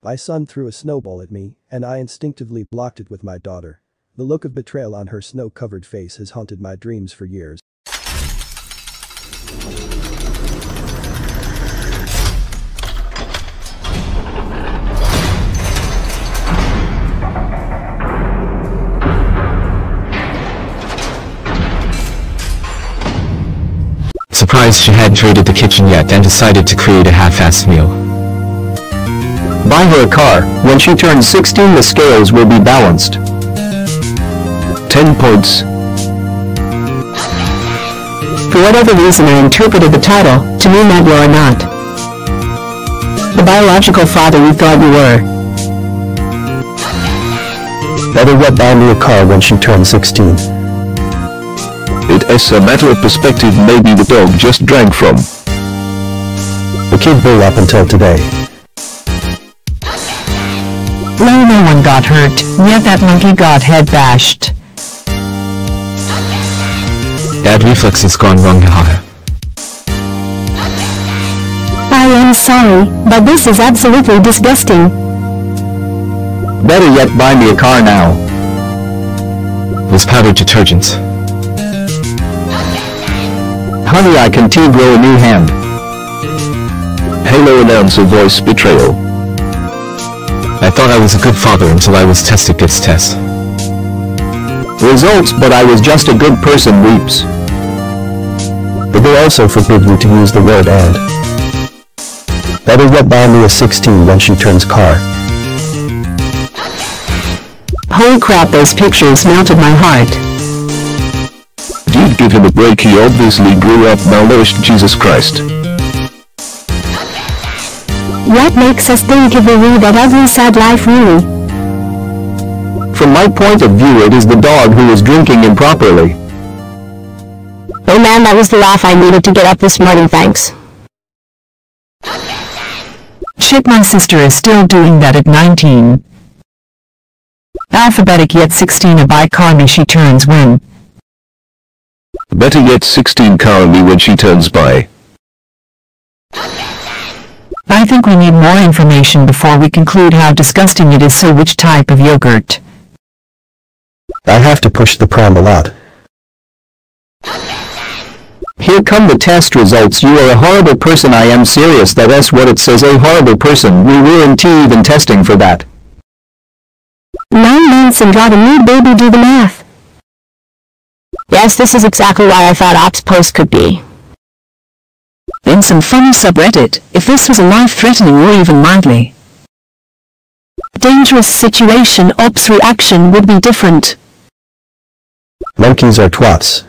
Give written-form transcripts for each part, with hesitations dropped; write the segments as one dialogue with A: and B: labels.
A: My son threw a snowball at me, and I instinctively blocked it with my daughter. The look of betrayal on her snow-covered face has haunted my dreams for years.
B: Surprised she hadn't raided the kitchen yet and decided to create a half-assed meal.
C: Buy her a car. When she turns 16 the scales will be balanced. 10 points.
D: For whatever reason I interpreted the title to mean that you are not the biological father you thought you were.
C: Better yet buy me a car when she turns 16.
E: It is a matter of perspective. Maybe the dog just drank from
C: The kid bull up until today.
D: No one got hurt, yet that monkey got head bashed.
B: Bad reflexes gone wrong, haha.
D: I am sorry, but this is absolutely disgusting.
C: Better yet buy me a car now.
B: Was powdered detergent.
C: Honey, I can grow a new hand.
E: Halo announcer voice betrayal.
B: I thought I was a good father until I was tested this test.
C: Results, but I was just a good person weeps. But they also forbid you to use the word and. Better yet buy me a 16 when she turns car.
D: Holy crap, those pictures melted my heart.
E: Dude, give him a break, he obviously grew up malnourished. Jesus Christ.
D: What makes us think he will lead that ugly sad life really?
C: From my point of view, it is the dog who is drinking improperly.
D: Oh man, that was the laugh I needed to get up this morning, thanks. Shit, my sister is still doing that at 19. Alphabetic yet 16, a buy car me she turns when.
E: Better yet 16 car me when she turns by.
D: I think we need more information before we conclude how disgusting it is. So which type of yogurt?
C: I have to push the pram a lot. Here come the test results. You are a horrible person. I am serious. That's what it says, a horrible person. We weren't even testing for that.
D: 9 months and got a new baby, do the math. Yes, this is exactly why I thought Ops Post could be in some funny subreddit, if this was a life-threatening or even mildly dangerous situation, Ops reaction would be different.
C: Monkeys are twats.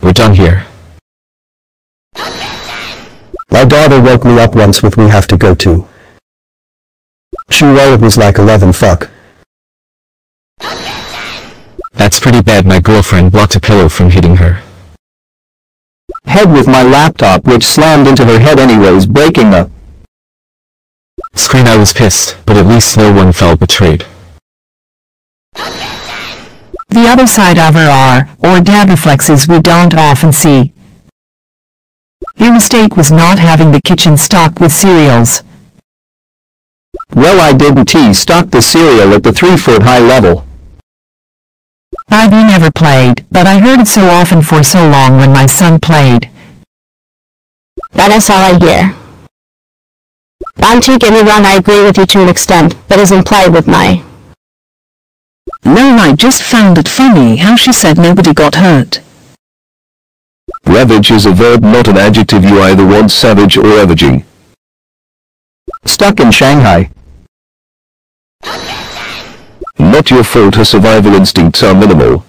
B: We're done here.
C: My daughter woke me up once with "we have to go to." She rolled was like 11 fuck.
B: That's pretty bad. My girlfriend blocked a pillow from hitting her
C: Head with my laptop, which slammed into her head anyways, breaking the
B: screen. I was pissed, but at least no one felt betrayed.
D: The other side of her are, or dad reflexes we don't often see. Your mistake was not having the kitchen stocked with cereals.
C: Well, I didn't stock the cereal at the 3-foot-high level.
D: I've never played, but I heard it so often for so long when my son played. That is all I hear. Don't get me wrong, I agree with you to an extent, but as implied with my... No, I just found it funny how she said nobody got hurt.
E: Ravage is a verb, not an adjective. You either want savage or ravaging.
C: Stuck in Shanghai.
E: Not your fault. Her survival instincts are minimal.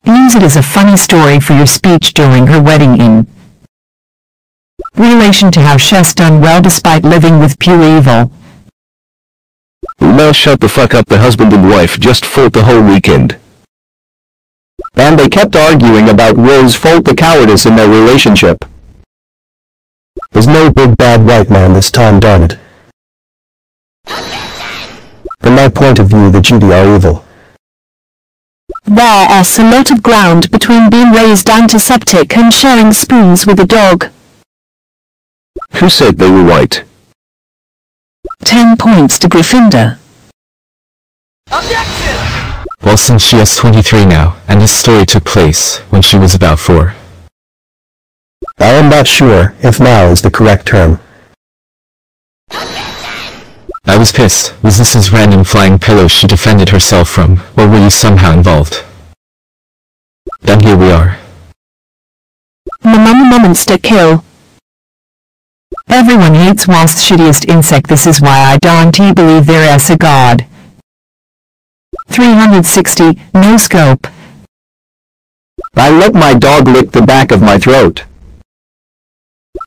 D: Use it as a funny story for your speech during her wedding in relation to how she's done well despite living with pure evil.
E: Now shut the fuck up. The husband and wife just fought the whole weekend.
C: And they kept arguing about Will's fault, the cowardice in their relationship. There's no big bad white man this time, darn it. From my point of view, the Judy are evil.
D: There is a lot of ground between being raised antiseptic and sharing spoons with a dog.
E: Who said they were white?
F: 10 points to Gryffindor.
B: Well, since she is 23 now, and this story took place when she was about 4.
C: I am not sure if now is the correct term.
B: I was pissed. Was this as random flying pillows she defended herself from, or were you somehow involved? Then here we are.
D: Monster kill.
F: Everyone hates wasp shittiest insect. This is why I don't believe there is a god. 360, no scope.
C: I let my dog lick the back of my throat.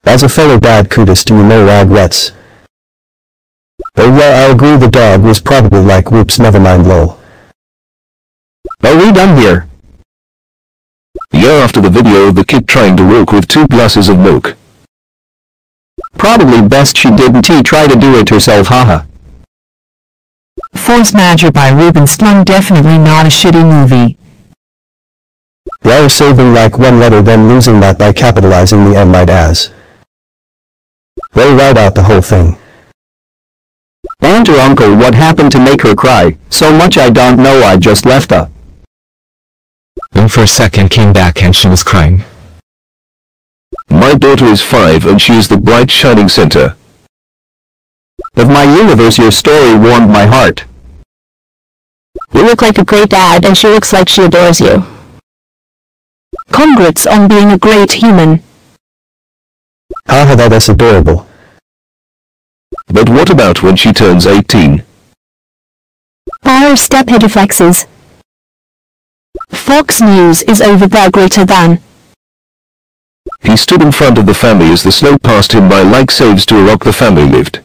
C: As a fellow dad, kudos to you, no regrets. Oh well, I agree the dog was probably like, whoops, never mind, lol. Are we done here?
E: Yeah, after the video of the kid trying to walk with 2 glasses of milk.
C: Probably best she didn't try to do it herself, haha.
F: Force Majeure by Ruben Slung, definitely not a shitty movie.
C: Well, saving like one letter then losing that by capitalizing the M, might as well write out the whole thing. Aunt or uncle, what happened to make her cry so much? I don't know, I just left her.
B: Then for a second came back and she was crying.
E: My daughter is 5 and she is the bright shining center
C: Of my universe. Your story warmed my heart.
D: You look like a great dad and she looks like she adores you. Congrats on being a great human.
C: Haha, that is adorable.
E: But what about when she turns 18?
D: Power stephead reflexes. Fox News is over there greater than.
E: He stood in front of the family as the snow passed him by like saves to a rock the family lived.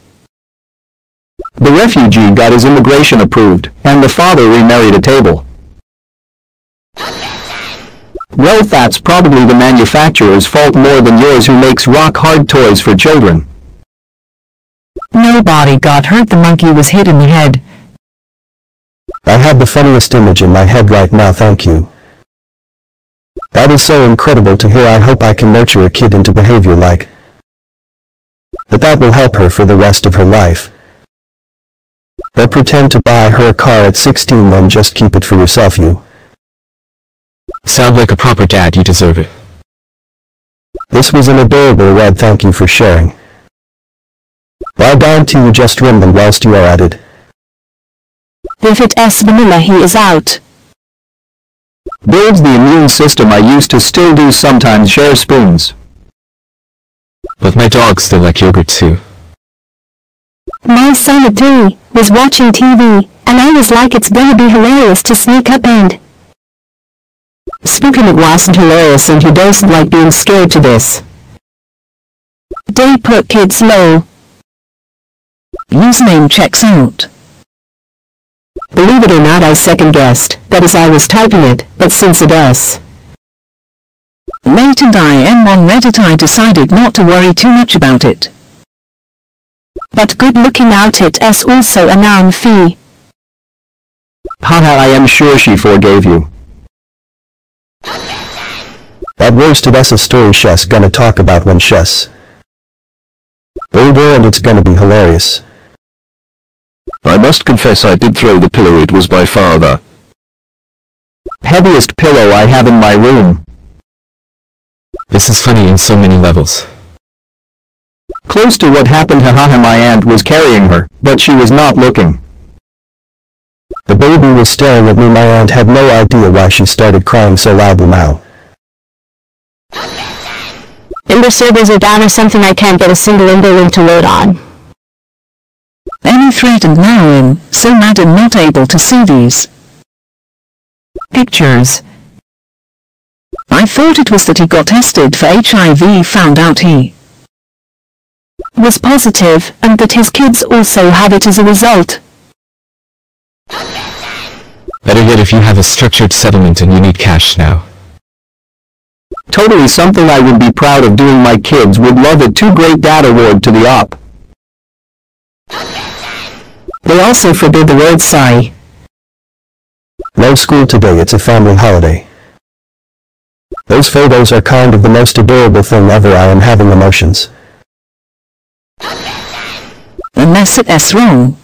C: The refugee got his immigration approved, and the father remarried a table. Well, that's probably the manufacturer's fault more than yours, who makes rock-hard toys for children.
F: Nobody got hurt. The monkey was hit in the head.
C: I have the funniest image in my head right now, thank you. That is so incredible to hear. I hope I can nurture a kid into behavior like that will help her for the rest of her life. But pretend to buy her a car at 16, then just keep it for yourself, you.
B: Sound like a proper dad, you deserve it.
C: This was an adorable read, thank you for sharing. Why don't you just rim them whilst you are at it?
D: If it is vanilla, he is out.
C: Builds the immune system. I used to still do sometimes share spoons.
B: But my dogs still like yogurt too.
D: My son at 3 was watching TV, and I was like, it's gonna be hilarious to sneak up and...
F: Speaking, it wasn't hilarious and he doesn't like being scared to this.
D: They put kids low.
F: Username checks out.
D: Believe it or not, I second-guessed, that as I was typing it, but since it does.
F: Late and I am on Reddit, I decided not to worry too much about it.
D: But good looking out, it is also a noun fee.
C: Haha, I am sure she forgave you. That roasted us a story she's gonna talk about when she's older, and it's gonna be hilarious.
E: I must confess I did throw the pillow. It was by far the
C: heaviest pillow I have in my room.
B: This is funny in so many levels.
C: Close to what happened. Haha, my aunt was carrying her, but she was not looking. The baby was staring at me. My aunt had no idea why she started crying so loudly now.
D: Ember servers are down or something. I can't get a single Ember link to load on.
F: Any threat and now in, so mad and not able to see these pictures. I thought it was that he got tested for HIV, found out he
D: was positive, and that his kids also have it as a result.
B: Better yet, if you have a structured settlement and you need cash now.
C: Totally something I would be proud of doing. My kids would love it. 2 Great Dad Award to the op.
F: They also forbid the word sigh.
C: No school today, it's a family holiday. Those photos are kind of the most adorable thing ever. I am having emotions.
F: unless it's wrong.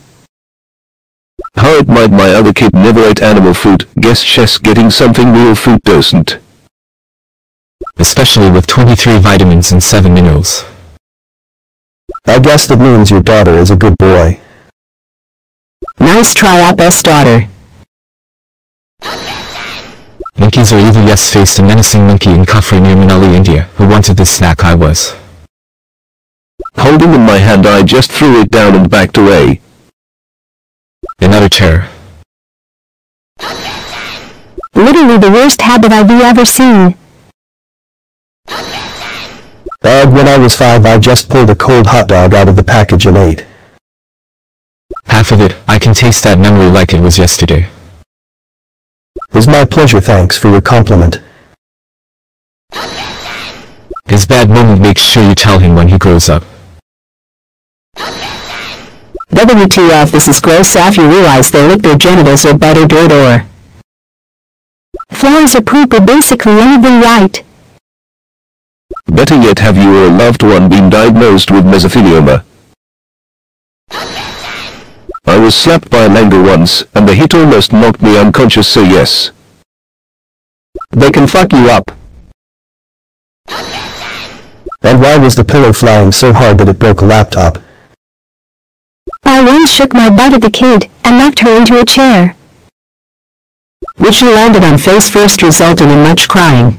E: How it might my other kid never ate animal food, guess she's getting something real food doesn't.
B: Especially with 23 vitamins and 7 minerals.
C: I guess that means your daughter is a good boy.
D: Nice try out, best daughter.
B: Monkeys are evil. Yes, faced a menacing monkey in Kafri near Manali, India, who wanted this snack. I was
E: holding in my hand. I just threw it down and backed away.
B: Another chair.
D: Literally the worst habit I've ever seen.
C: When I was 5 I just pulled a cold hot dog out of the package and ate
B: half of it. I can taste that memory like it was yesterday.
C: It's my pleasure. Thanks for your compliment.
B: His bad moment, make sure you tell him when he grows up.
D: WTF, this is gross. After you realize they lick their genitals or butter dirt or flies or poop or basically anything right.
E: Better yet, have you or a loved one been diagnosed with mesothelioma? I was slapped by a langur once, and the hit almost knocked me unconscious, so yes.
C: They can fuck you up. And why was the pillow flying so hard that it broke a laptop?
D: I once shook my butt at the kid, and knocked her into a chair, which she landed on face first, resulting in much crying.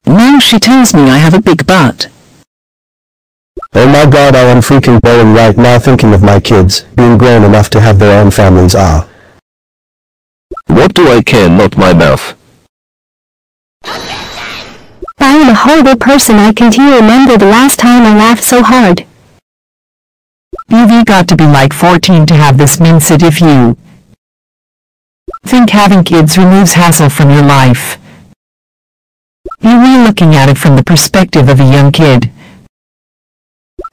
F: Now she tells me I have a big butt.
C: Oh my god, I am freaking bowling right now thinking of my kids, being grown enough to have their own families.
E: What do I care, not my mouth.
D: I am a horrible person. I can't remember the last time I laughed so hard.
G: You've got to be like 14 to have this mindset. If you think having kids removes hassle from your life, you're really looking at it from the perspective of a young kid.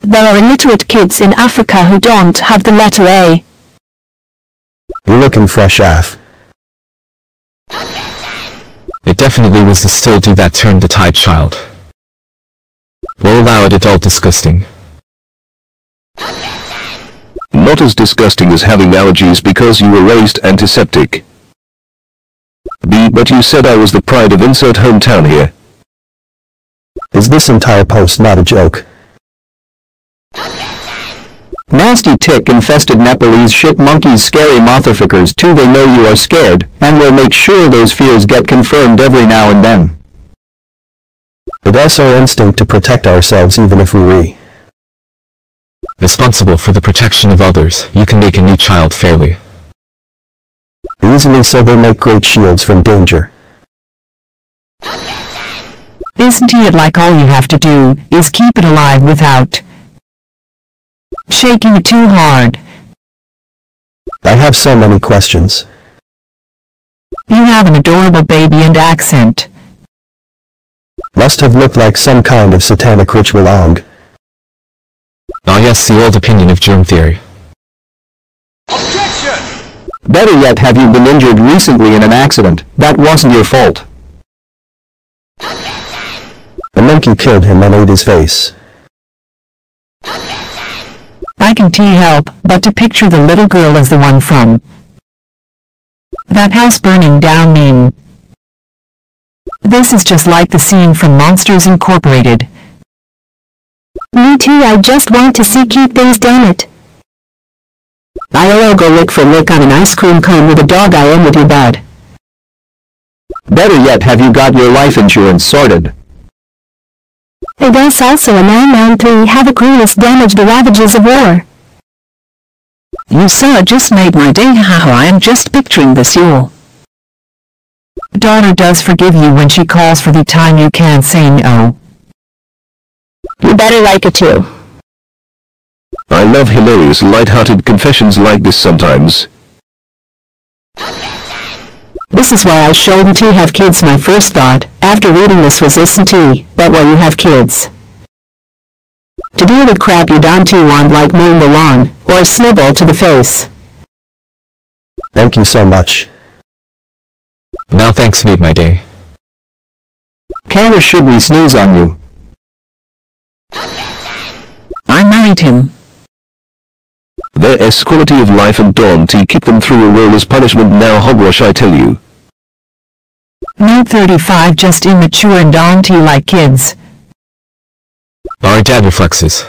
D: There are illiterate kids in Africa who don't have the letter A.
C: You're looking fresh AF.
B: It definitely was the still do that turned the tide child. We'll allow it. Adult disgusting.
E: Not as disgusting as having allergies because you were raised antiseptic. B, but you said I was the pride of insert hometown here.
C: Is this entire post not a joke?
H: Nasty tick-infested Nepalese shit monkeys, scary motherfuckers too. They know you are scared, and will make sure those fears get confirmed every now and then.
C: It's our instinct to protect ourselves even if we're
B: responsible for the protection of others. You can make a new child fairly
C: easily, so they make great shields from danger.
G: Isn't it like all you have to do is keep it alive without shaking it too hard?
C: I have so many questions.
G: You have an adorable baby and accent.
C: Must have looked like some kind of satanic ritual.
B: Ah yes, the old opinion of germ theory.
H: Better yet, have you been injured recently in an accident that wasn't your fault?
C: The monkey killed him and ate his face.
G: I can't help but to picture the little girl as the one from that house burning down meme. This is just like the scene from Monsters Incorporated.
D: Me too, I just want to see cute things, damn it.
H: ILO, go lick for lick on an ice cream cone with a dog. I am with you bad. Better yet, have you got your life insurance sorted?
D: It is also a 993 havoc ruinous damage, the ravages of war.
F: You sir just made my day. Haha, I am just picturing this. Your
G: daughter does forgive you when she calls for the time you can't say no.
D: You better like it too.
E: I love hilarious light-hearted confessions like this sometimes.
D: This is why I shouldn't have kids. My first thought, after reading this was isn't but while you have kids, to deal with crap you don't want, like mowing the lawn, or a snowball to the face.
C: Thank you so much.
B: Now thanks made my day.
H: Can or should we snooze on you?
F: I married him.
E: their S quality of life and don't kick them through a wall as punishment. Now hogwash I tell you.
G: Note 35 just immature and don't like kids.
B: Our dad reflexes.